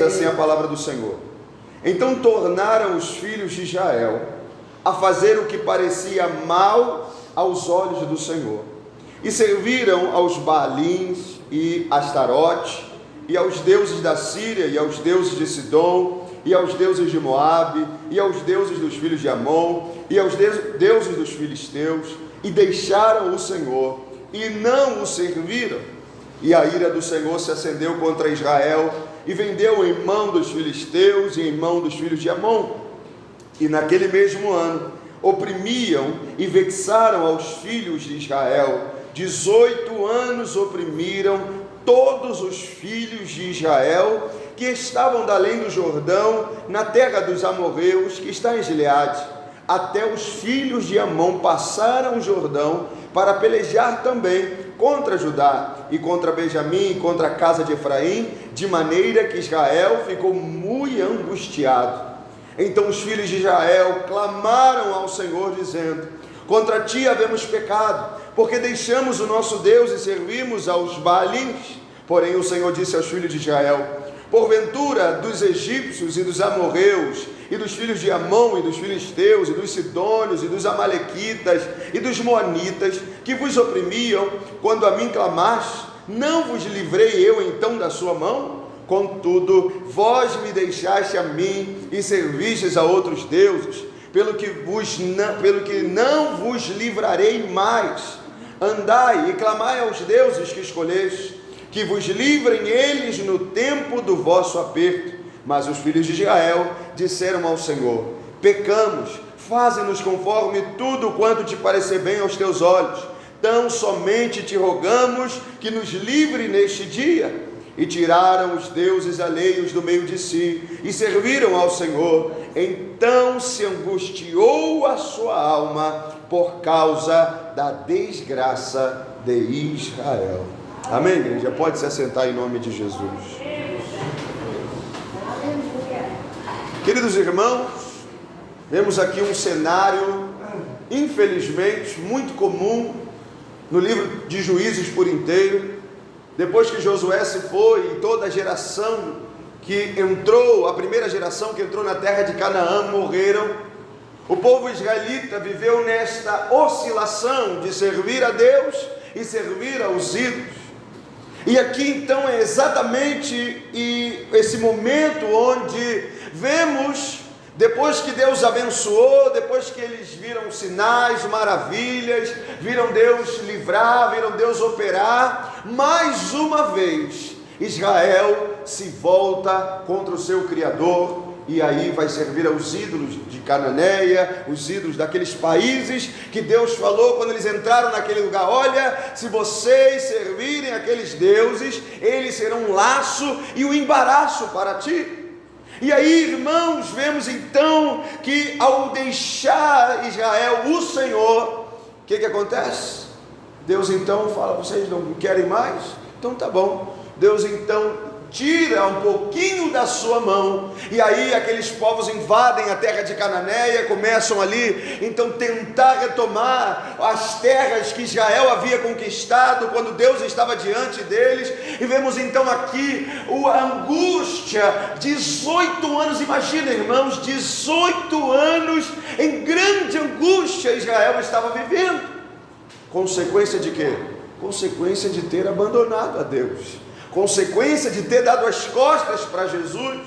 assim a palavra do Senhor. Então tornaram os filhos de Israel a fazer o que parecia mal aos olhos do Senhor, e serviram aos Baalins e Astarote, e aos deuses da Síria, e aos deuses de Sidom, e aos deuses de Moabe, e aos deuses dos filhos de Amon, e aos deuses dos filisteus, e deixaram o Senhor, e não o serviram. E a ira do Senhor se acendeu contra Israel, e vendeu em mão dos filisteus e em mão dos filhos de Amon. E naquele mesmo ano oprimiam e vexaram aos filhos de Israel. 18 anos oprimiram todos os filhos de Israel que estavam da além do Jordão, na terra dos amorreus, que está em Gileade. Até os filhos de Amon passaram o Jordão para pelejar também contra Judá e contra Benjamim e contra a casa de Efraim, de maneira que Israel ficou muito angustiado. Então os filhos de Israel clamaram ao Senhor, dizendo: contra ti havemos pecado, porque deixamos o nosso Deus e servimos aos Baalins. Porém o Senhor disse aos filhos de Israel: porventura dos egípcios e dos amorreus, e dos filhos de Amon, e dos filisteus, e dos sidônios, e dos amalequitas, e dos moanitas, que vos oprimiam, quando a mim clamaste, não vos livrei eu então da sua mão? Contudo, vós me deixaste a mim, e servistes a outros deuses, pelo que não vos livrarei mais. Andai e clamai aos deuses que escolheste, que vos livrem eles no tempo do vosso aperto. Mas os filhos de Israel disseram ao Senhor: pecamos, faze-nos conforme tudo quanto te parecer bem aos teus olhos. Tão somente te rogamos que nos livre neste dia. E tiraram os deuses alheios do meio de si, e serviram ao Senhor. Então se angustiou a sua alma por causa da desgraça de Israel. Amém, igreja? Pode se assentar em nome de Jesus. Queridos irmãos, vemos aqui um cenário, infelizmente, muito comum no livro de Juízes por inteiro. Depois que Josué se foi, e toda a geração que entrou, a primeira geração que entrou na terra de Canaã, morreram, o povo israelita viveu nesta oscilação de servir a Deus e servir aos ídolos. E aqui então é exatamente esse momento onde vemos, depois que Deus abençoou, depois que eles viram sinais, maravilhas, viram Deus livrar, viram Deus operar, mais uma vez Israel se volta contra o seu Criador, e aí vai servir aos ídolos de Cananeia, os ídolos daqueles países que Deus falou quando eles entraram naquele lugar: olha, se vocês servirem aqueles deuses, eles serão um laço e um embaraço para ti. E aí, irmãos, vemos então que ao deixar Israel o Senhor, o que acontece? Deus então fala: vocês não querem mais? Então tá bom. Deus então tira um pouquinho da sua mão, e aí aqueles povos invadem a terra de Cananeia, começam ali então tentar retomar as terras que Israel havia conquistado quando Deus estava diante deles. E vemos então aqui a angústia, 18 anos, imagina, irmãos, 18 anos em grande angústia Israel estava vivendo. Consequência de quê? Consequência de ter abandonado a Deus, consequência de ter dado as costas para Jesus.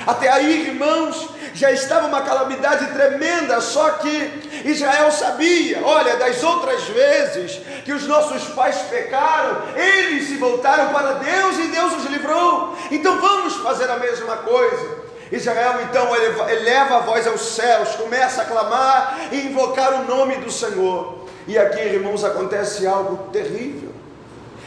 Até aí, irmãos, já estava uma calamidade tremenda, só que Israel sabia: olha, das outras vezes que os nossos pais pecaram, eles se voltaram para Deus e Deus os livrou, então vamos fazer a mesma coisa. Israel então eleva a voz aos céus, começa a clamar e invocar o nome do Senhor. E aqui, irmãos, acontece algo terrível.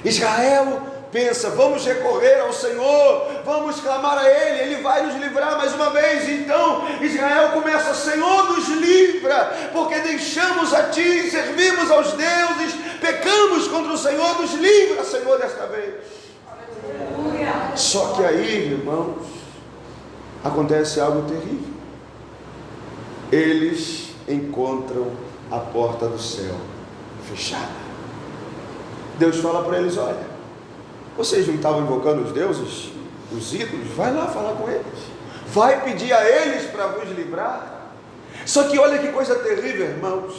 Israel pensa: vamos recorrer ao Senhor, vamos clamar a Ele, Ele vai nos livrar mais uma vez. Então Israel começa: Senhor, nos livra, porque deixamos a Ti, servimos aos deuses, pecamos contra o Senhor, nos livra, Senhor, desta vez. Aleluia. Só que aí, irmãos, acontece algo terrível. Eles encontram a porta do céu fechada. Deus fala para eles: olha, vocês não estavam invocando os deuses os ídolos, vai lá falar com eles, vai pedir a eles para vos livrar. Só que olha que coisa terrível, irmãos.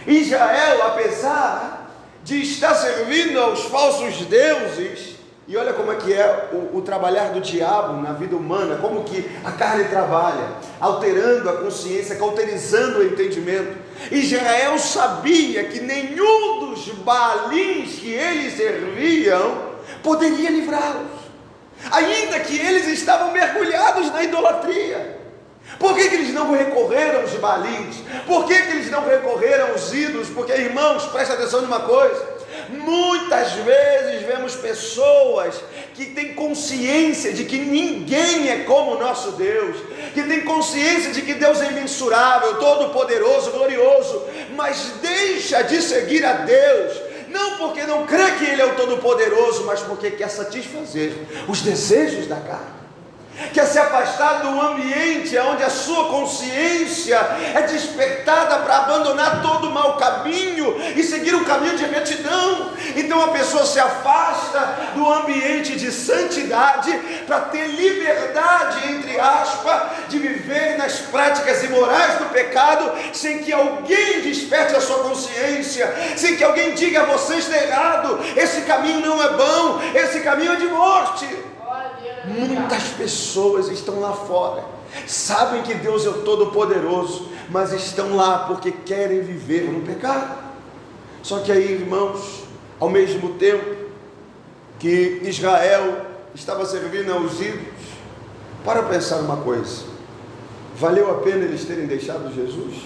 Israel, apesar de estar servindo aos falsos deuses, e olha como é que é o trabalhar do diabo na vida humana, como que a carne trabalha, alterando a consciência, cauterizando o entendimento. Israel sabia que nenhum dos Baalins que eles serviam poderia livrá-los, ainda que eles estavam mergulhados na idolatria. Por que eles não recorreram aos Baalins? Por que eles não recorreram aos ídolos? Porque, irmãos, presta atenção numa coisa: muitas vezes vemos pessoas que têm consciência de que ninguém é como o nosso Deus, que têm consciência de que Deus é imensurável, todo-poderoso, glorioso, mas deixa de seguir a Deus, não porque não crê que Ele é o Todo-Poderoso, mas porque quer satisfazer os desejos da carne, quer se afastar do ambiente onde a sua consciência é despertada para abandonar todo o mau caminho e seguir um caminho de retidão. Então a pessoa se afasta do ambiente de santidade para ter liberdade, entre aspas, de viver nas práticas imorais do pecado, sem que alguém desperte a sua consciência, sem que alguém diga a você: está errado, esse caminho não é bom, esse caminho é de morte. Muitas pessoas estão lá fora, sabem que Deus é o Todo-Poderoso, mas estão lá porque querem viver no pecado. Só que aí, irmãos, ao mesmo tempo que Israel estava servindo aos ídolos, para pensar uma coisa: valeu a pena eles terem deixado Jesus?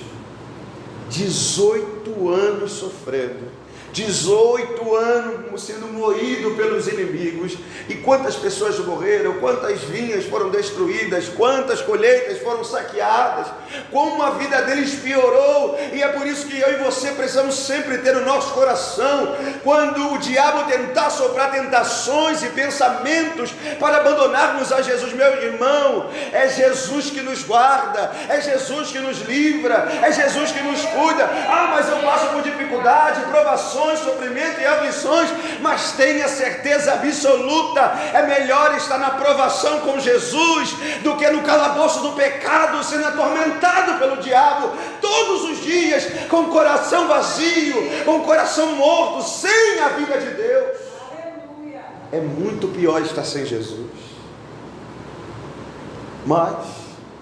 18 anos sofrendo, 18 anos sendo moído pelos inimigos, e quantas pessoas morreram, quantas vinhas foram destruídas, quantas colheitas foram saqueadas, como a vida deles piorou. E é por isso que eu e você precisamos sempre ter o nosso coração, quando o diabo tentar soprar tentações e pensamentos para abandonarmos a Jesus, meu irmão, é Jesus que nos guarda, é Jesus que nos livra, é Jesus que nos cuida. Ah, mas eu passo por dificuldade, provações, sofrimento e aflições, mas tenha certeza absoluta, é melhor estar na provação com Jesus do que no calabouço do pecado, sendo atormentado pelo diabo todos os dias, com o coração vazio, com o coração morto, sem a vida de Deus. Aleluia. É muito pior estar sem Jesus. Mas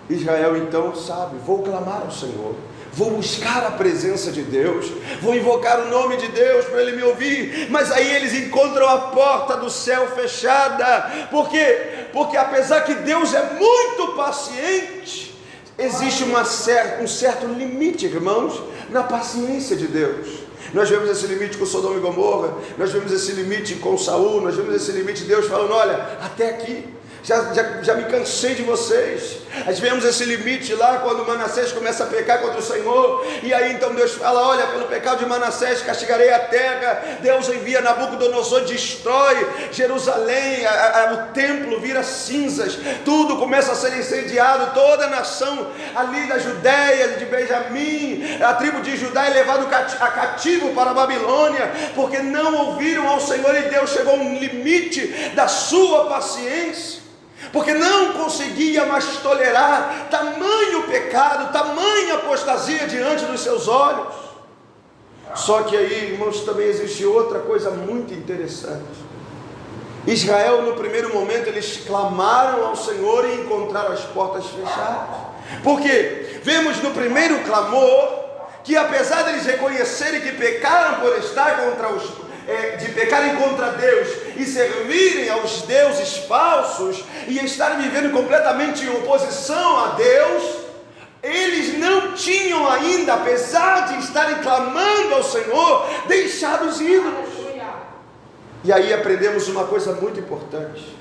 Israel então sabe: vou clamar ao Senhor, vou buscar a presença de Deus, vou invocar o nome de Deus para Ele me ouvir. Mas aí eles encontram a porta do céu fechada. Por quê? Porque apesar que Deus é muito paciente, existe um certo limite, irmãos, na paciência de Deus. Nós vemos esse limite com Sodoma e Gomorra, nós vemos esse limite com Saul, nós vemos esse limite de Deus falando: olha, até aqui, já me cansei de vocês. Nós vemos esse limite lá quando Manassés começa a pecar contra o Senhor, e aí então Deus fala: olha, pelo pecado de Manassés castigarei a terra. Deus envia Nabucodonosor, destrói Jerusalém, o templo vira cinzas, tudo começa a ser incendiado, toda a nação ali da Judéia, de Benjamim, a tribo de Judá é levado a cativo para a Babilônia, porque não ouviram ao Senhor. E Deus chegou a um limite da sua paciência, porque não conseguia mais tolerar tamanho pecado, tamanha apostasia diante dos seus olhos. Só que aí, irmãos, também existe outra coisa muito interessante. Israel, no primeiro momento, eles clamaram ao Senhor e encontraram as portas fechadas. Por quê? Vemos no primeiro clamor que, apesar de eles reconhecerem que pecaram por estar de pecarem contra Deus e servirem aos deuses falsos e estarem vivendo completamente em oposição a Deus, eles não tinham ainda, apesar de estarem clamando ao Senhor, deixado os ídolos. E aí aprendemos uma coisa muito importante: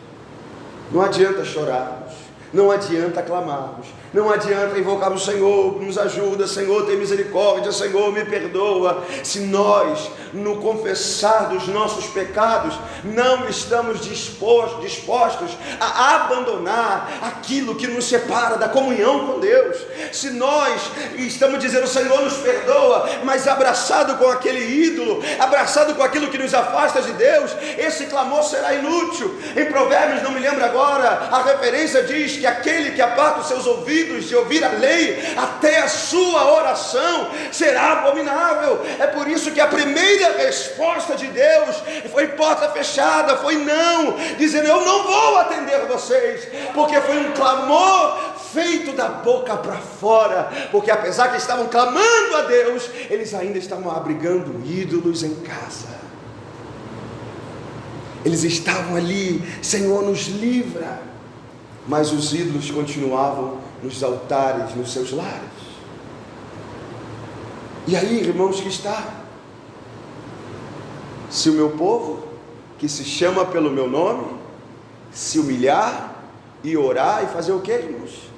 não adianta chorarmos, Não adianta clamarmos, não adianta invocarmos o Senhor, nos ajuda, Senhor, tem misericórdia, Senhor, me perdoa. Se nós, no confessar dos nossos pecados, não estamos dispostos a abandonar aquilo que nos separa da comunhão com Deus, se nós estamos dizendo, Senhor, nos perdoa, mas abraçado com aquele ídolo, abraçado com aquilo que nos afasta de Deus, esse clamor será inútil. Em Provérbios, não me lembro agora, a referência diz que aquele que aparta os seus ouvidos de ouvir a lei, até a sua oração será abominável. É por isso que a primeira resposta de Deus foi porta fechada, foi não, dizendo, eu não vou atender vocês, porque foi um clamor feito da boca para fora, porque apesar que estavam clamando a Deus, eles ainda estavam abrigando ídolos em casa. Eles estavam ali, Senhor, nos livra. Mas os ídolos continuavam nos altares, nos seus lares. E aí, irmãos, que está? Se o meu povo, que se chama pelo meu nome, se humilhar e orar e fazer o que, irmãos?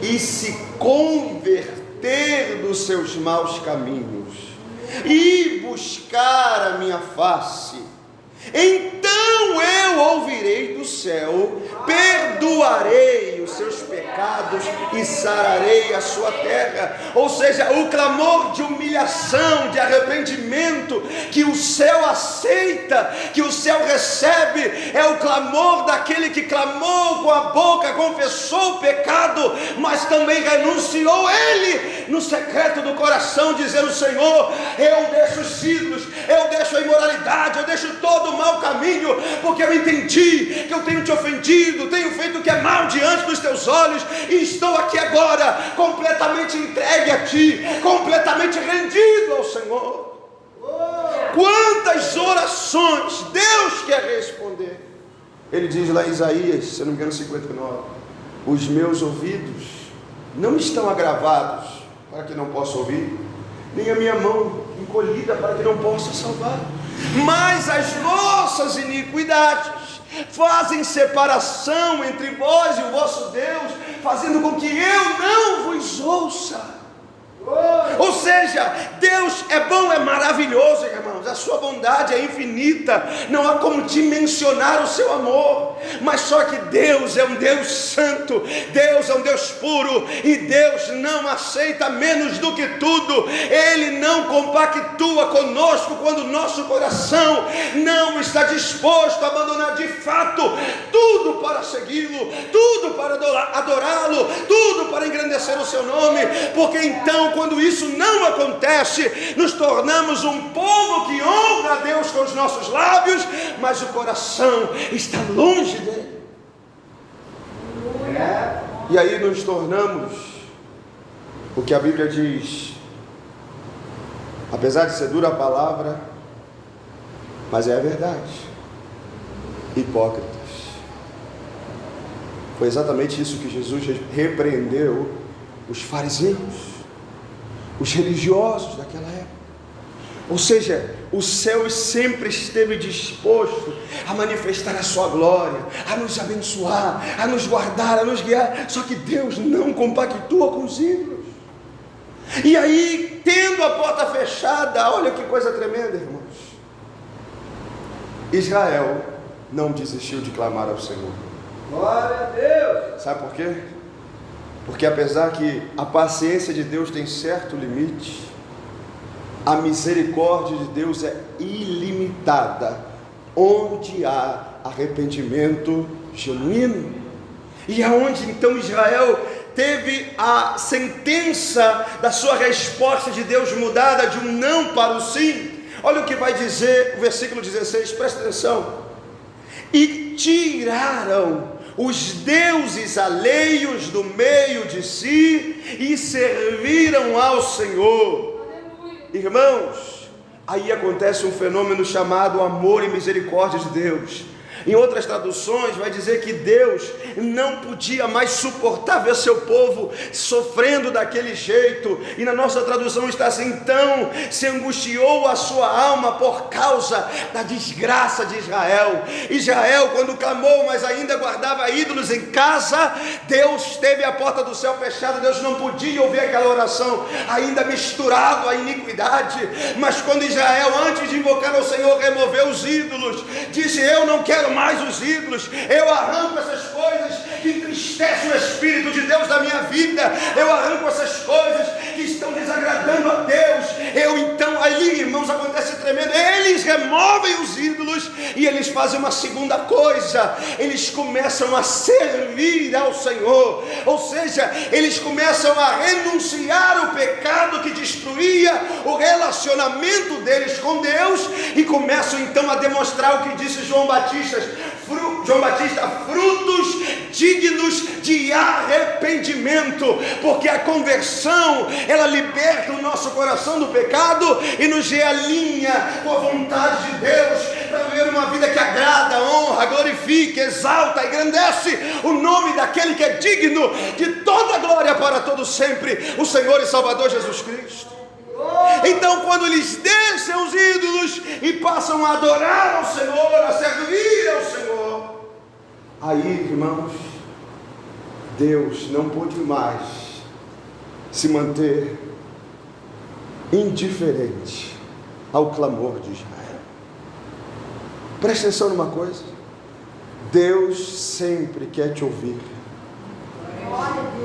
E se converter dos seus maus caminhos e buscar a minha face, então eu ouvirei do céu, perdoarei os seus pecados e sararei a sua terra. Ou seja, o clamor de humilhação, de arrependimento, que o céu aceita, que o céu recebe, é o clamor daquele que clamou com a boca, confessou o pecado, mas também renunciou ele no secreto do coração, dizendo, Senhor, eu deixo os ídolos, eu deixo a imoralidade, eu deixo todo o mau caminho, porque eu entendi que eu tenho te ofendido, tenho feito o que é mal diante dos teus olhos, e estou aqui agora, completamente entregue a ti, completamente rendido ao Senhor. Quantas orações Deus quer responder. Ele diz lá em Isaías, se não me engano 59, os meus ouvidos não estão agravados para que não possa ouvir, nem a minha mão encolhida para que não possa salvar, mas as nossas iniquidades fazem separação entre vós e o vosso Deus, fazendo com que eu não vos ouça. Ou seja, Deus é bom, é maravilhoso, irmãos, a sua bondade é infinita, não há como dimensionar o seu amor, mas só que Deus é um Deus santo, Deus é um Deus puro, e Deus não aceita menos do que tudo. Ele não compactua conosco quando o nosso coração não está disposto a abandonar de fato tudo para segui-lo, tudo para adorá-lo, tudo para engrandecer o seu nome, porque então, quando isso não acontece, nos tornamos um povo que honra a Deus com os nossos lábios, mas o coração está longe dele. E aí nos tornamos o que a Bíblia diz, apesar de ser dura a palavra, mas é a verdade, hipócritas. Foi exatamente isso que Jesus repreendeu os fariseus, os religiosos daquela época. Ou seja, o céu sempre esteve disposto a manifestar a sua glória, a nos abençoar, a nos guardar, a nos guiar, só que Deus não compactua com os ídolos. E aí, tendo a porta fechada, olha que coisa tremenda, irmãos, Israel não desistiu de clamar ao Senhor. Glória a Deus! Sabe por quê? Porque apesar que a paciência de Deus tem certo limite, a misericórdia de Deus é ilimitada, onde há arrependimento genuíno. E aonde então Israel teve a sentença da sua resposta de Deus mudada de um não para o sim. Olha o que vai dizer o versículo 16, presta atenção. E tiraram os deuses alheios do meio de si e serviram ao Senhor. Aleluia. Irmãos, aí acontece um fenômeno chamado amor e misericórdia de Deus. Em outras traduções vai dizer que Deus não podia mais suportar ver seu povo sofrendo daquele jeito. E na nossa tradução está assim: então se angustiou a sua alma por causa da desgraça de Israel. Israel, quando clamou, mas ainda guardava ídolos em casa, Deus teve a porta do céu fechada, Deus não podia ouvir aquela oração, ainda misturado à iniquidade. Mas quando Israel, antes de invocar ao Senhor, removeu os ídolos, disse: eu não quero mais os ídolos, eu arranco essas coisas que entristecem o Espírito de Deus da minha vida, eu arranco essas coisas que estão desagradando a Deus. Então ali, irmãos, acontece tremendo, eles removem os ídolos e eles fazem uma segunda coisa: eles começam a servir ao Senhor. Ou seja, eles começam a renunciar o pecado que destruía o relacionamento deles com Deus, e começam então a demonstrar o que disse João Batista, frutos dignos de arrependimento, porque a conversão, ela liberta o nosso coração do pecado e nos realinha com a vontade de Deus, para viver uma vida que agrada, honra, glorifica, exalta, engrandece o nome daquele que é digno de toda glória para todo sempre, o Senhor e Salvador Jesus Cristo. Então, quando eles deixam os ídolos e passam a adorar ao Senhor, a servir ao Senhor, aí, irmãos, Deus não pôde mais se manter indiferente ao clamor de Israel. Preste atenção numa coisa: Deus sempre quer te ouvir.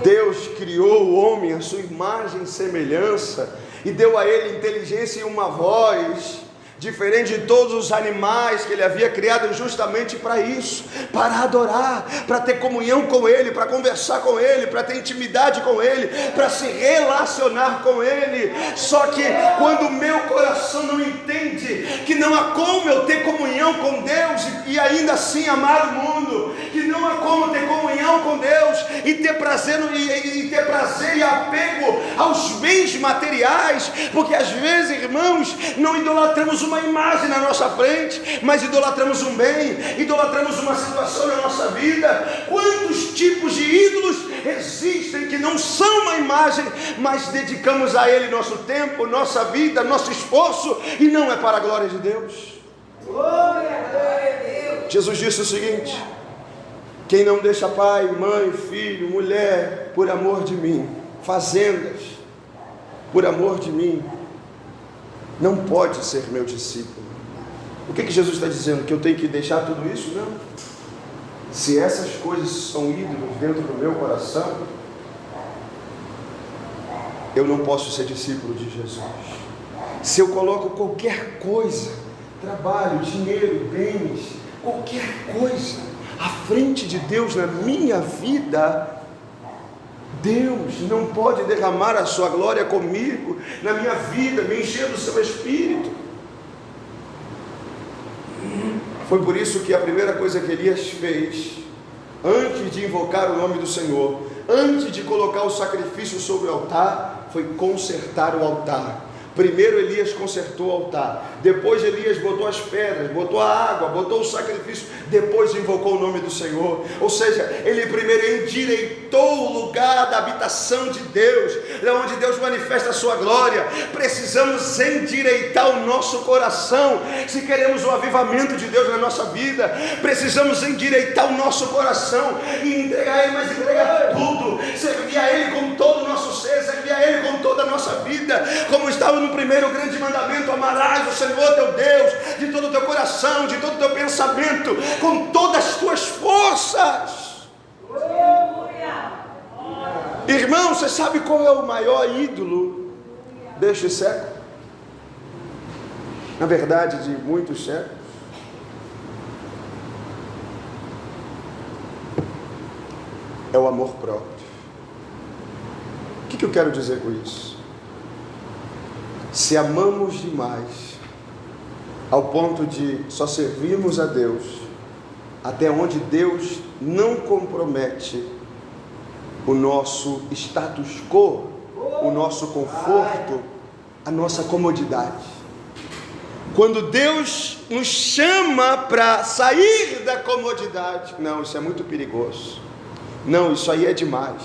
Deus criou o homem à sua imagem e semelhança, e deu a ele inteligência e uma voz, diferente de todos os animais que ele havia criado, justamente para isso, para adorar, para ter comunhão com ele, para conversar com ele, para ter intimidade com ele, para se relacionar com ele. Só que quando o meu coração não entende que não há como eu ter comunhão com Deus e ainda assim amar o mundo, que não há como ter comunhão com Deus e ter prazer e apego aos bens materiais, porque às vezes, irmãos, não idolatramos uma imagem na nossa frente, mas idolatramos um bem, idolatramos uma situação na nossa vida. Quantos tipos de ídolos existem que não são uma imagem, mas dedicamos a ele nosso tempo, nossa vida, nosso esforço, e não é para a glória de Deus. Jesus disse o seguinte: quem não deixa pai, mãe, filho, mulher, por amor de mim, fazendas, por amor de mim, não pode ser meu discípulo. O que Jesus está dizendo? Que eu tenho que deixar tudo isso? Não. Se essas coisas são ídolos dentro do meu coração, eu não posso ser discípulo de Jesus. Se eu coloco qualquer coisa, trabalho, dinheiro, bens, qualquer coisa à frente de Deus na minha vida, Deus não pode derramar a sua glória comigo, na minha vida, me encher do seu Espírito. Foi por isso que a primeira coisa que Elias fez, antes de invocar o nome do Senhor, antes de colocar o sacrifício sobre o altar, foi consertar o altar. Primeiro Elias consertou o altar, depois Elias botou as pedras, botou a água, botou o sacrifício, depois invocou o nome do Senhor. Ou seja, ele primeiro endireitou o lugar da habitação de Deus, onde Deus manifesta a sua glória. Precisamos endireitar o nosso coração, se queremos o avivamento de Deus na nossa vida. Precisamos endireitar o nosso coração e entregar a Ele, mas entregar tudo, servir a Ele com todo o nosso ser, servir a Ele com toda a nossa vida, como estava no primeiro grande mandamento: amarás o Senhor teu Deus de todo o teu coração, de todo o teu pensamento, com todas as tuas forças. Irmão, você sabe qual é o maior ídolo deste século? Na verdade, de muitos séculos. É o amor próprio. O que eu quero dizer com isso? Se amamos demais, ao ponto de só servirmos a Deus, até onde Deus não compromete o nosso status quo, o nosso conforto, a nossa comodidade. Quando Deus nos chama para sair da comodidade, não, isso é muito perigoso. Não, isso aí é demais.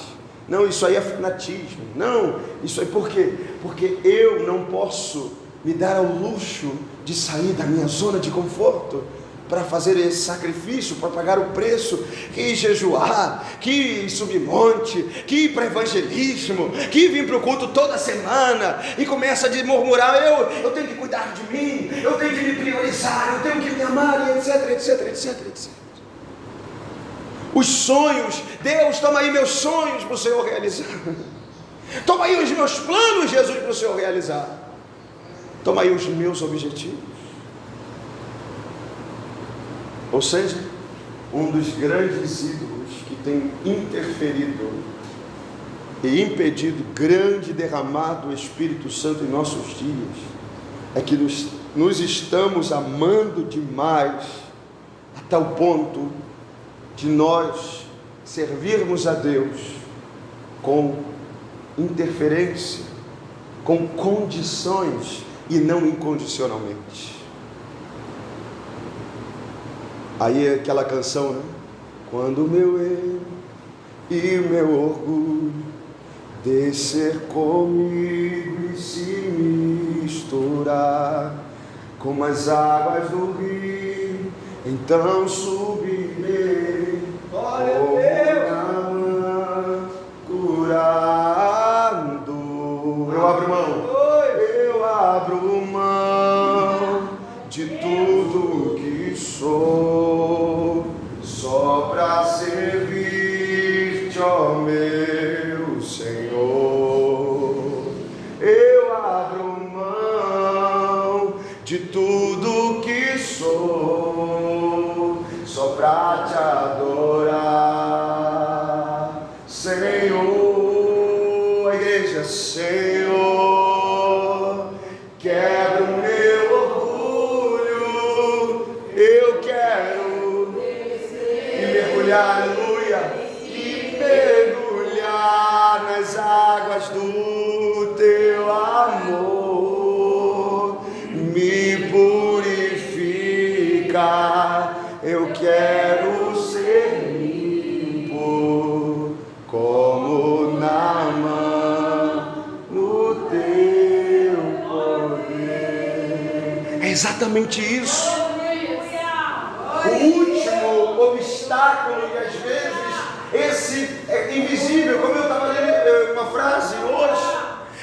Não, isso aí é fanatismo. Não, isso aí por quê? Porque eu não posso me dar ao luxo de sair da minha zona de conforto para fazer esse sacrifício, para pagar o preço, que ir jejuar, que ir subir monte, que ir para evangelismo, que vir para o culto toda semana, e começa a murmurar, eu tenho que cuidar de mim, eu tenho que me priorizar, eu tenho que me amar, e etc, etc, etc, etc. Os sonhos, Deus, toma aí meus sonhos para o Senhor realizar, toma aí os meus planos, Jesus, para o Senhor realizar, toma aí os meus objetivos. Ou seja, um dos grandes ídolos que tem interferido e impedido grande derramado do Espírito Santo em nossos dias, é que nos estamos amando demais, a tal ponto de nós servirmos a Deus com interferência, com condições e não incondicionalmente. Aí é aquela canção, né? Quando o meu eu e o meu orgulho descer comigo e se misturar como as águas do rio, então subirei. Glória a Deus! Curado. Eu abro mão. Eu abro mão de tudo que sou, só para servir-te, ó meu Senhor. Eu abro mão de tudo que sou, só para te adorar, Senhor. A igreja, Senhor, quebra o meu orgulho, eu quero aleluia, e mergulhar nas águas do teu amor, me purificar, eu quero ser limpo, como Naamã, no teu poder. É exatamente isso. O último obstáculo, e às vezes esse é invisível, como eu estava lendo uma frase hoje,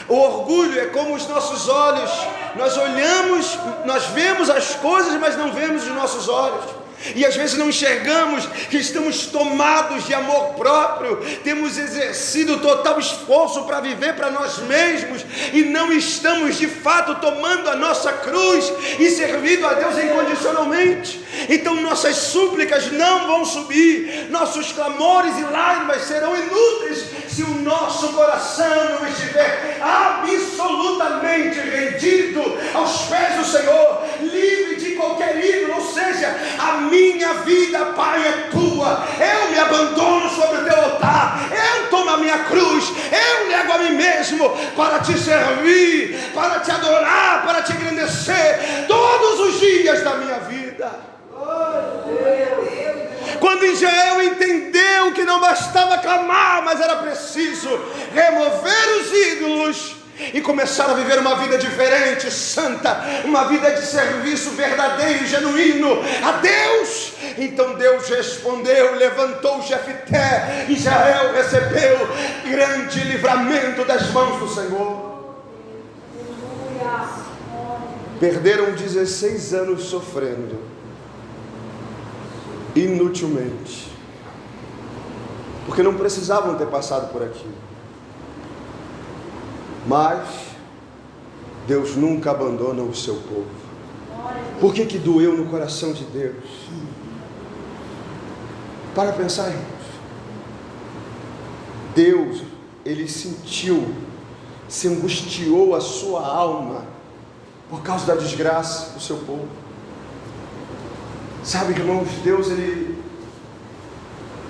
o orgulho é como os nossos olhos, nós olhamos, nós vemos as coisas, mas não vemos os nossos olhos. E às vezes não enxergamos que estamos tomados de amor próprio, temos exercido total esforço para viver para nós mesmos e não estamos de fato tomando a nossa cruz e servindo a Deus incondicionalmente. Então nossas súplicas não vão subir, nossos clamores e lágrimas serão inúteis se o nosso coração não estiver absolutamente rendido aos pés do Senhor, livre de qualquer ídolo. Ou seja, a minha vida, Pai, é tua, eu me abandono sobre o teu altar, eu tomo a minha cruz, eu nego a mim mesmo para te servir, para te adorar, para te engrandecer todos os dias da minha vida. Quando Israel entendeu que não bastava clamar, mas era preciso remover os ídolos e começar a viver uma vida diferente, santa, uma vida de serviço verdadeiro e genuíno a Deus, então Deus respondeu, levantou Jefté, Israel recebeu grande livramento das mãos do Senhor. Perderam 16 anos sofrendo inutilmente, porque não precisavam ter passado por aquilo. Mas Deus nunca abandona o seu povo. Por que doeu no coração de Deus? Para pensar, irmãos. Deus, Ele sentiu, se angustiou a sua alma por causa da desgraça do seu povo. Sabe, irmãos, Deus, Ele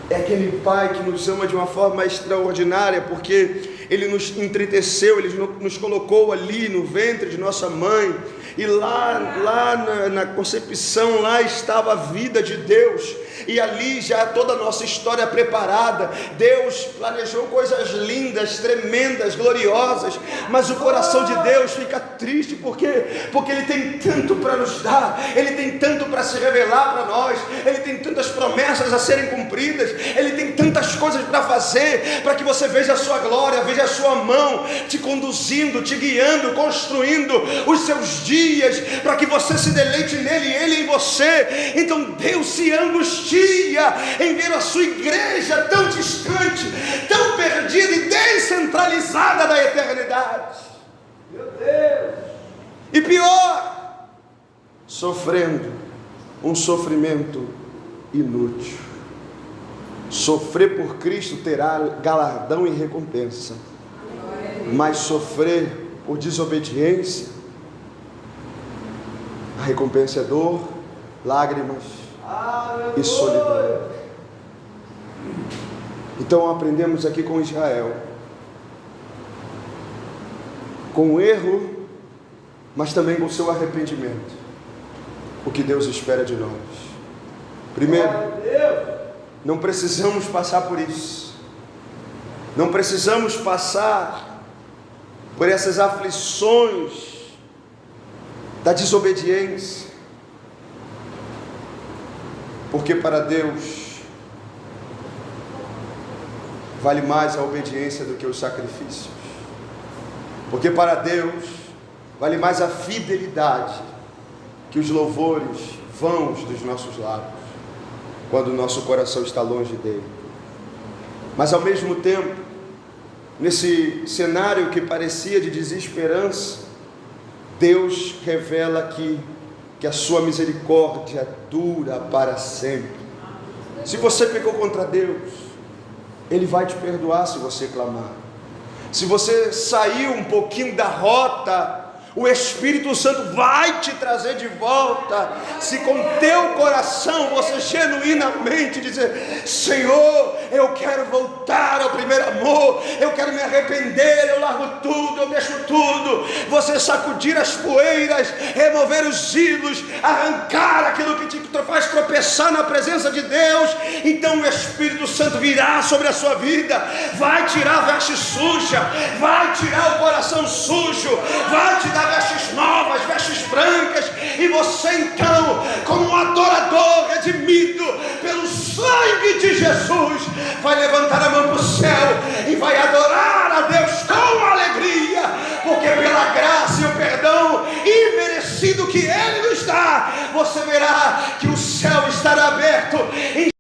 é aquele Pai que nos ama de uma forma extraordinária, porque Ele nos entreteceu, Ele nos colocou ali no ventre de nossa mãe, e lá na concepção, lá estava a vida de Deus, e ali já toda a nossa história preparada. Deus planejou coisas lindas, tremendas, gloriosas, mas o coração de Deus fica triste, porque Ele tem tanto para nos dar, Ele tem tanto para se revelar para nós, Ele tem tantas promessas a serem cumpridas, Ele tem tantas coisas para fazer, para que você veja a sua glória, veja a sua mão te conduzindo, te guiando, construindo os seus dias, para que você se deleite nele e ele em você. Então Deus se angustia em ver a sua igreja tão distante, tão perdida e descentralizada da eternidade. Meu Deus! E pior, sofrendo um sofrimento inútil. Sofrer por Cristo terá galardão e recompensa, mas sofrer por desobediência, a recompensa é dor, lágrimas e solidão. Então aprendemos aqui com Israel, com o erro, mas também com o seu arrependimento, o que Deus espera de nós. Primeiro, não precisamos passar por isso, não precisamos passar por essas aflições da desobediência, porque para Deus vale mais a obediência do que os sacrifícios, porque para Deus vale mais a fidelidade que os louvores vãos dos nossos lábios, quando o nosso coração está longe dele. Mas ao mesmo tempo, nesse cenário que parecia de desesperança, Deus revela aqui que a sua misericórdia dura para sempre. Se você pecou contra Deus, Ele vai te perdoar se você clamar. Se você saiu um pouquinho da rota, o Espírito Santo vai te trazer de volta, se com teu coração você genuinamente dizer: Senhor, eu quero voltar ao primeiro amor, eu quero me arrepender, eu largo tudo, eu deixo tudo. Você sacudir as poeiras, remover os ídolos, arrancar aquilo que te faz tropeçar na presença de Deus. Então o Espírito Santo virá sobre a sua vida, vai tirar a veste suja, vai tirar o coração sujo, vai te dar vestes novas, vestes brancas, e você então, como um adorador redimido pelo sangue de Jesus, vai levantar a mão para o céu e vai adorar a Deus com alegria, porque pela graça e o perdão imerecido que Ele nos dá, você verá que o céu estará aberto